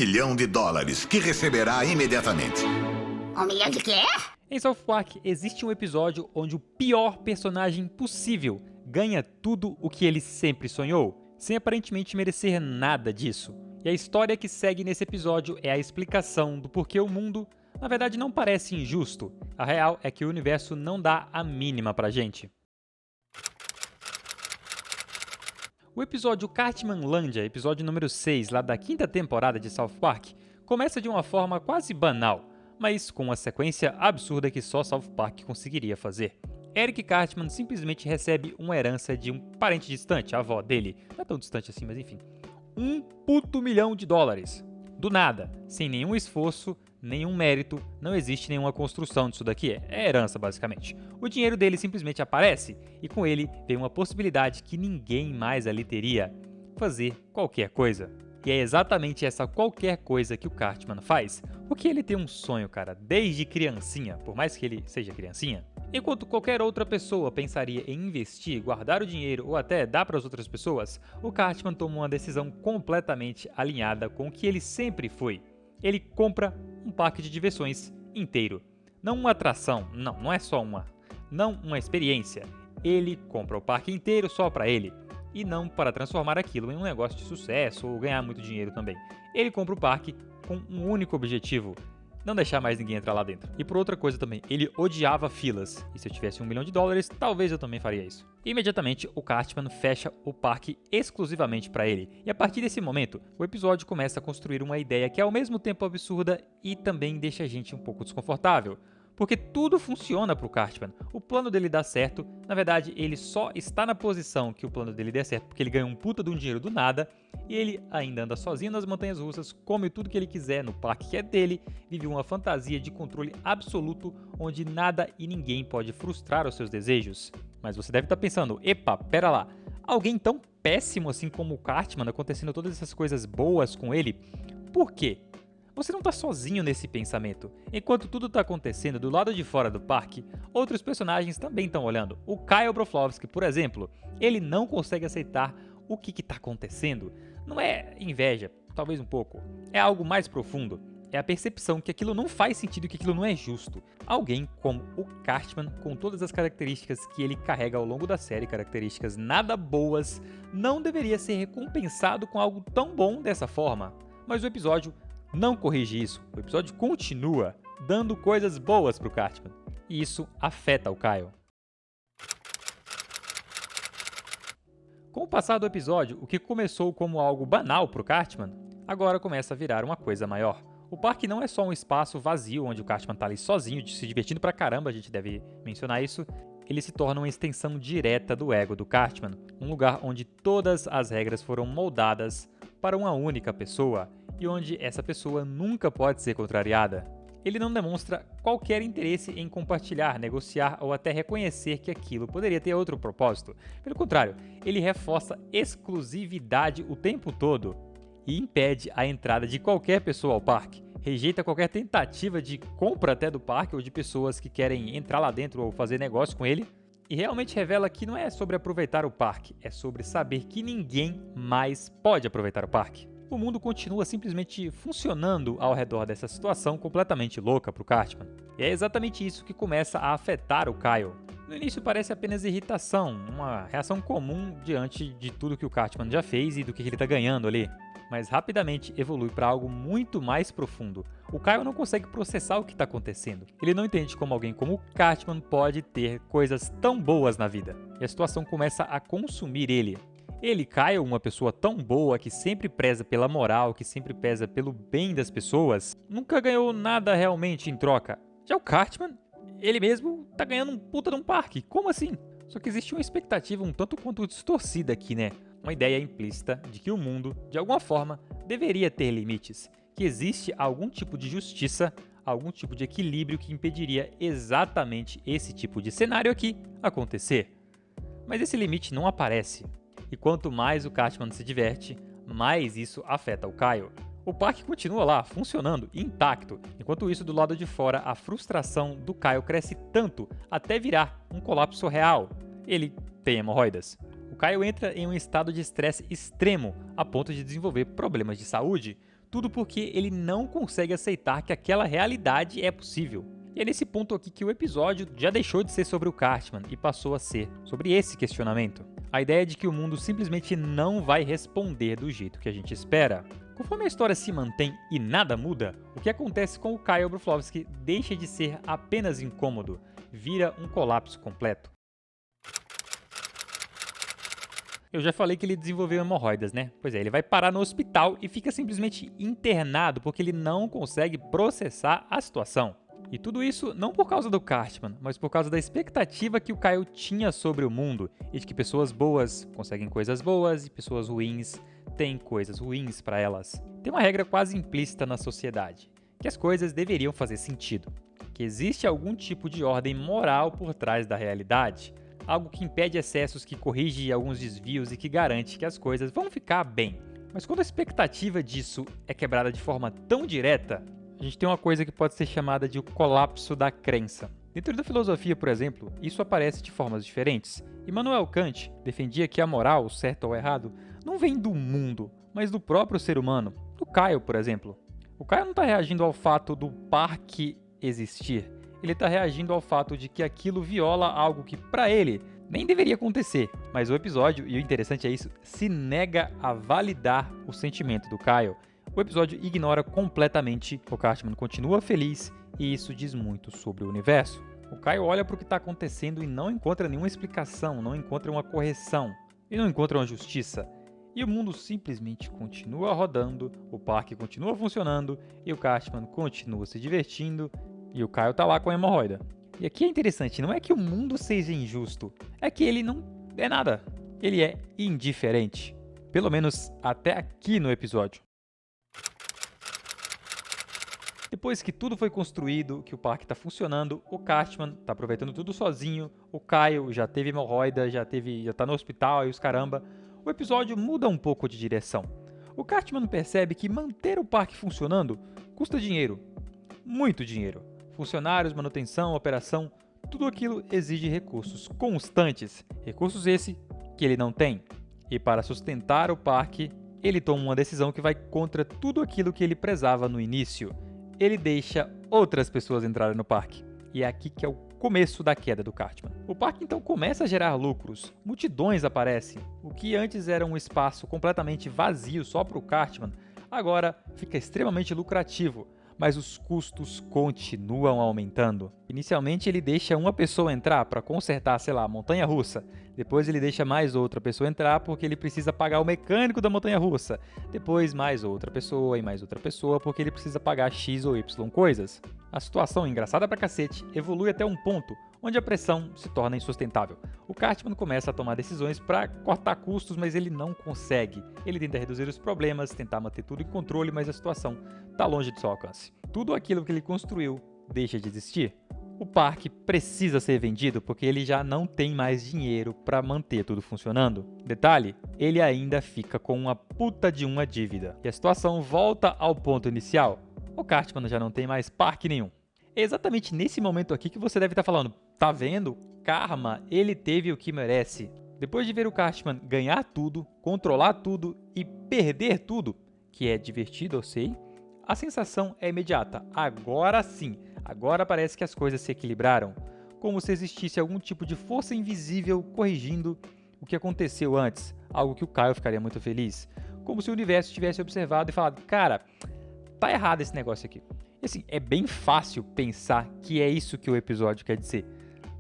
milhão de dólares, que receberá imediatamente. 1 milhão de quê? Em South Park, existe um episódio onde o pior personagem possível ganha tudo o que ele sempre sonhou, sem aparentemente merecer nada disso. E a história que segue nesse episódio é a explicação do porquê o mundo, na verdade, não parece injusto. A real é que o universo não dá a mínima pra gente. O episódio Cartmanlândia, episódio número 6, lá da 5ª temporada de South Park, começa de uma forma quase banal, mas com uma sequência absurda que só South Park conseguiria fazer. Eric Cartman simplesmente recebe uma herança de um parente distante, a avó dele. Não é tão distante assim, mas enfim. $1 milhão. Do nada, sem nenhum esforço, nenhum mérito, não existe nenhuma construção disso daqui. É herança, basicamente. O dinheiro dele simplesmente aparece, e com ele vem uma possibilidade que ninguém mais ali teria: fazer qualquer coisa. E é exatamente essa qualquer coisa que o Cartman faz, porque ele tem um sonho, cara, desde criancinha, por mais que ele seja criancinha. Enquanto qualquer outra pessoa pensaria em investir, guardar o dinheiro ou até dar para as outras pessoas, o Cartman tomou uma decisão completamente alinhada com o que ele sempre foi. Ele compra um parque de diversões inteiro. Não uma atração, não é só não uma experiência. Ele compra o parque inteiro só para ele. E não para transformar aquilo em um negócio de sucesso ou ganhar muito dinheiro também. Ele compra o parque com um único objetivo: não deixar mais ninguém entrar lá dentro. E por outra coisa também, ele odiava filas. E se eu tivesse $1 milhão, talvez eu também faria isso. Imediatamente, o Cartman fecha o parque exclusivamente para ele. E a partir desse momento, o episódio começa a construir uma ideia que é ao mesmo tempo absurda e também deixa a gente um pouco desconfortável. Porque tudo funciona para o Cartman. O plano dele dá certo. Na verdade, ele só está na posição que o plano dele dê certo porque ele ganha um puta de um dinheiro do nada. E ele ainda anda sozinho nas montanhas russas, come tudo que ele quiser no parque que é dele, vive uma fantasia de controle absoluto onde nada e ninguém pode frustrar os seus desejos. Mas você deve estar pensando: epa, pera lá, alguém tão péssimo assim como o Cartman acontecendo todas essas coisas boas com ele? Por quê? Você não está sozinho nesse pensamento. Enquanto tudo está acontecendo do lado de fora do parque, outros personagens também estão olhando. O Kyle Broflovski, por exemplo, ele não consegue aceitar o que está acontecendo. Não é inveja, talvez um pouco. É algo mais profundo. É a percepção que aquilo não faz sentido, que aquilo não é justo. Alguém como o Cartman, com todas as características que ele carrega ao longo da série, características nada boas, não deveria ser recompensado com algo tão bom dessa forma. Mas o episódio não corrige isso. O episódio continua dando coisas boas pro Cartman. E isso afeta o Kyle. Com o passar do episódio, o que começou como algo banal pro Cartman, agora começa a virar uma coisa maior. O parque não é só um espaço vazio onde o Cartman tá ali sozinho, se divertindo pra caramba, a gente deve mencionar isso. Ele se torna uma extensão direta do ego do Cartman, um lugar onde todas as regras foram moldadas para uma única pessoa, e onde essa pessoa nunca pode ser contrariada. Ele não demonstra qualquer interesse em compartilhar, negociar ou até reconhecer que aquilo poderia ter outro propósito. Pelo contrário, ele reforça exclusividade o tempo todo e impede a entrada de qualquer pessoa ao parque. Rejeita qualquer tentativa de compra até do parque ou de pessoas que querem entrar lá dentro ou fazer negócio com ele. E realmente revela que não é sobre aproveitar o parque, é sobre saber que ninguém mais pode aproveitar o parque. O mundo continua simplesmente funcionando ao redor dessa situação completamente louca para o Cartman. E é exatamente isso que começa a afetar o Kyle. No início parece apenas irritação, uma reação comum diante de tudo que o Cartman já fez e do que ele está ganhando ali. Mas rapidamente evolui para algo muito mais profundo. O Kyle não consegue processar o que está acontecendo. Ele não entende como alguém como o Cartman pode ter coisas tão boas na vida. E a situação começa a consumir ele. Ele, Kyle, uma pessoa tão boa que sempre preza pela moral, que sempre preza pelo bem das pessoas, nunca ganhou nada realmente em troca. Já o Cartman, ele mesmo tá ganhando um puta de um parque. Como assim? Só que existe uma expectativa um tanto quanto distorcida aqui, né? Uma ideia implícita de que o mundo, de alguma forma, deveria ter limites. Que existe algum tipo de justiça, algum tipo de equilíbrio que impediria exatamente esse tipo de cenário aqui acontecer. Mas esse limite não aparece. E quanto mais o Cartman se diverte, mais isso afeta o Kyle. O parque continua lá, funcionando, intacto. Enquanto isso, do lado de fora, a frustração do Kyle cresce tanto até virar um colapso real. Ele tem hemorroidas. O Kyle entra em um estado de estresse extremo, a ponto de desenvolver problemas de saúde. Tudo porque ele não consegue aceitar que aquela realidade é possível. E é nesse ponto aqui que o episódio já deixou de ser sobre o Cartman e passou a ser sobre esse questionamento. A ideia de que o mundo simplesmente não vai responder do jeito que a gente espera. Conforme a história se mantém e nada muda, o que acontece com o Kyle Broflovski deixa de ser apenas incômodo, vira um colapso completo. Eu já falei que ele desenvolveu hemorroidas, né? Pois é, ele vai parar no hospital e fica simplesmente internado porque ele não consegue processar a situação. E tudo isso não por causa do Cartman, mas por causa da expectativa que o Kyle tinha sobre o mundo e de que pessoas boas conseguem coisas boas e pessoas ruins têm coisas ruins para elas. Tem uma regra quase implícita na sociedade, que as coisas deveriam fazer sentido, que existe algum tipo de ordem moral por trás da realidade, algo que impede excessos, que corrige alguns desvios e que garante que as coisas vão ficar bem. Mas quando a expectativa disso é quebrada de forma tão direta, a gente tem uma coisa que pode ser chamada de o colapso da crença. Dentro da filosofia, por exemplo, isso aparece de formas diferentes. Immanuel Kant defendia que a moral, o certo ou errado, não vem do mundo, mas do próprio ser humano. Do Kyle, por exemplo. O Kyle não está reagindo ao fato do parque existir. Ele está reagindo ao fato de que aquilo viola algo que, para ele, nem deveria acontecer. Mas o episódio, e o interessante é isso, se nega a validar o sentimento do Kyle. O episódio ignora completamente o Cartman, continua feliz e isso diz muito sobre o universo. O Kyle olha para o que está acontecendo e não encontra nenhuma explicação, não encontra uma correção e não encontra uma justiça. E o mundo simplesmente continua rodando, o parque continua funcionando e o Cartman continua se divertindo e o Kyle tá lá com a hemorroida. E aqui é interessante, não é que o mundo seja injusto, é que ele não é nada. Ele é indiferente. Pelo menos até aqui no episódio. Depois que tudo foi construído, que o parque está funcionando, o Cartman está aproveitando tudo sozinho, o Kyle já teve hemorroida, já tá no hospital e os caramba, o episódio muda um pouco de direção. O Cartman percebe que manter o parque funcionando custa dinheiro, muito dinheiro. Funcionários, manutenção, operação, tudo aquilo exige recursos constantes, recursos esse que ele não tem. E para sustentar o parque, ele toma uma decisão que vai contra tudo aquilo que ele prezava no início. Ele deixa outras pessoas entrarem no parque. E é aqui que é o começo da queda do Cartman. O parque então começa a gerar lucros, multidões aparecem. O que antes era um espaço completamente vazio só para o Cartman, agora fica extremamente lucrativo, mas os custos continuam aumentando. Inicialmente ele deixa uma pessoa entrar para consertar, sei lá, a montanha-russa. Depois ele deixa mais outra pessoa entrar porque ele precisa pagar o mecânico da montanha-russa. Depois mais outra pessoa e mais outra pessoa porque ele precisa pagar X ou Y coisas. A situação, engraçada pra cacete, evolui até um ponto onde a pressão se torna insustentável. O Cartman começa a tomar decisões para cortar custos, mas ele não consegue. Ele tenta reduzir os problemas, tentar manter tudo em controle, mas a situação está longe de seu alcance. Tudo aquilo que ele construiu deixa de existir. O parque precisa ser vendido porque ele já não tem mais dinheiro para manter tudo funcionando. Detalhe, ele ainda fica com uma puta de uma dívida. E a situação volta ao ponto inicial. O Cartman já não tem mais parque nenhum. É exatamente nesse momento aqui que você deve estar falando, tá vendo? Karma, ele teve o que merece. Depois de ver o Cartman ganhar tudo, controlar tudo e perder tudo, que é divertido, eu sei, a sensação é imediata. Agora sim, agora parece que as coisas se equilibraram, como se existisse algum tipo de força invisível corrigindo o que aconteceu antes, algo que o Kyle ficaria muito feliz, como se o universo tivesse observado e falado, cara, tá errado esse negócio aqui. E assim, é bem fácil pensar que é isso que o episódio quer dizer,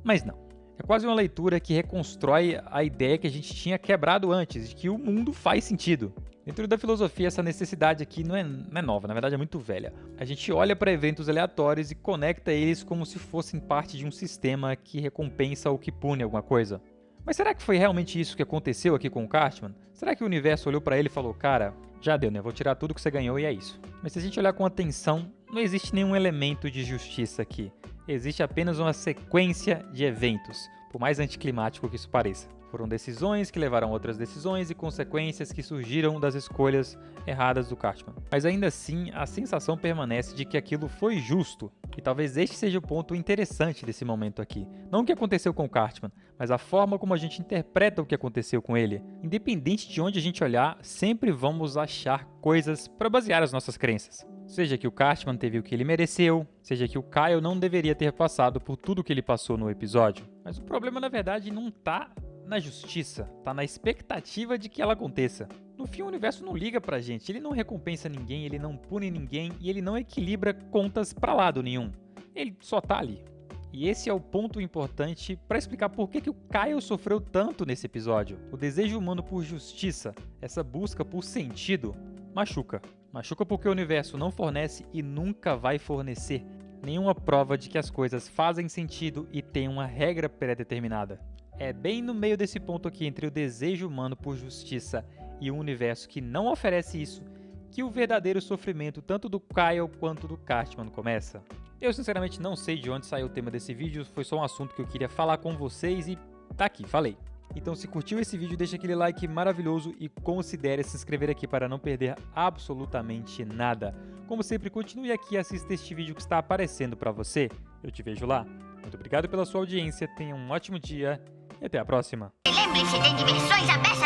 mas não. É quase uma leitura que reconstrói a ideia que a gente tinha quebrado antes, de que o mundo faz sentido. Dentro da filosofia, essa necessidade aqui não é nova, na verdade é muito velha. A gente olha para eventos aleatórios e conecta eles como se fossem parte de um sistema que recompensa ou que pune alguma coisa. Mas será que foi realmente isso que aconteceu aqui com o Cartman? Será que o universo olhou para ele e falou, cara, já deu, né? Vou tirar tudo que você ganhou e é isso. Mas se a gente olhar com atenção, não existe nenhum elemento de justiça aqui. Existe apenas uma sequência de eventos, por mais anticlimático que isso pareça. Foram decisões que levaram a outras decisões e consequências que surgiram das escolhas erradas do Cartman. Mas ainda assim, a sensação permanece de que aquilo foi justo. E talvez este seja o ponto interessante desse momento aqui. Não o que aconteceu com o Cartman, mas a forma como a gente interpreta o que aconteceu com ele. Independente de onde a gente olhar, sempre vamos achar coisas para basear as nossas crenças. Seja que o Cartman teve o que ele mereceu, seja que o Kyle não deveria ter passado por tudo que ele passou no episódio. Mas o problema, na verdade, não tá na justiça, tá na expectativa de que ela aconteça. No fim, o universo não liga pra gente, ele não recompensa ninguém, ele não pune ninguém e ele não equilibra contas pra lado nenhum. Ele só tá ali. E esse é o ponto importante para explicar por que o Kyle sofreu tanto nesse episódio. O desejo humano por justiça, essa busca por sentido, machuca. Machuca porque o universo não fornece e nunca vai fornecer nenhuma prova de que as coisas fazem sentido e têm uma regra pré-determinada. É bem no meio desse ponto aqui entre o desejo humano por justiça e um universo que não oferece isso que o verdadeiro sofrimento tanto do Kyle quanto do Cartman começa. Eu sinceramente não sei de onde saiu o tema desse vídeo, foi só um assunto que eu queria falar com vocês e tá aqui, falei. Então se curtiu esse vídeo, deixa aquele like maravilhoso e considere se inscrever aqui para não perder absolutamente nada. Como sempre, continue aqui e assista este vídeo que está aparecendo para você. Eu te vejo lá. Muito obrigado pela sua audiência, tenha um ótimo dia e até a próxima. Lembre-se de diversões à beça